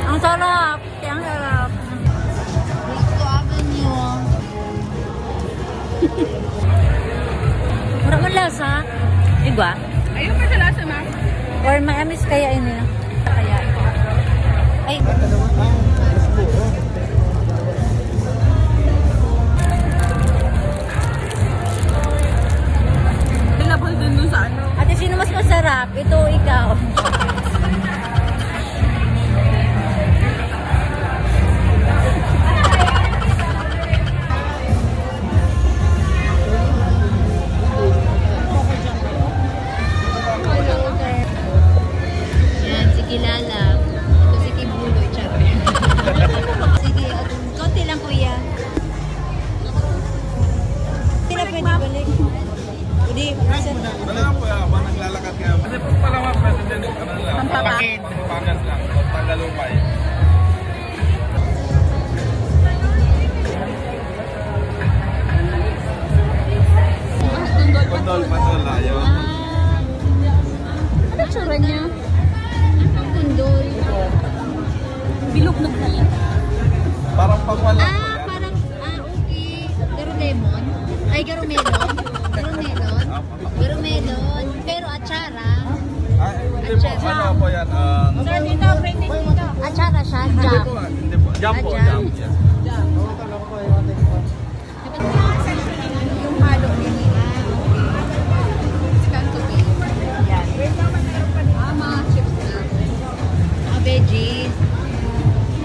Ang sarap. Ang sarap. Gusto Avenue. Mura man lasa. Iba? Ayun pa sa lasa, ma. Or maamis kaya ini. Kaya. Ay. Available dun dun sa ano. Ate, sino mas masarap? Ito o ikaw? Yan, si Kilala. Ito si Kibuloy, charo. Sige, konti lang kuya. Hindi na pwede balik. Hindi, wala lang po yan, habang naglalakad ka. Kasi po pala mga president, ano lang, papakin, papagas lang, pagkalupay. Kondol, patol, ayaw. Ano tsura niya? Ang kundol. Bilog na kaya. Parang pag wala po yan. Parang, okay. Garulemon? Ay, garumelon? Garumelon? Garumelon. Pero atsara. Ay, hindi po, ano po yan? Sir, dito, printing dito. Atsara siya, jam. Hindi po, jam po, jam. Yes. Yung halo niya nila. Scan to be. Yan. Mga chips na. Mga veggies.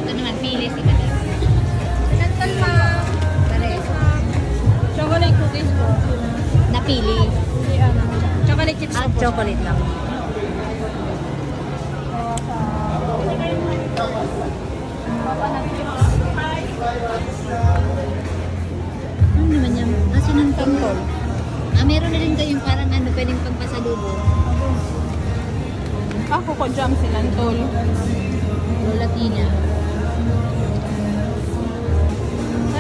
Ito naman, pili si Madam. Sinantal pa. Pares. Chocolate cookies po. Napili. Chocolate chips po. Chocolate lang. Ano naman yan? Sinantol. Meron na rin kayong parang ano, pwedeng pagpasalubong. Ako ko jam sinantol. Latina.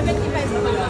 75 ba?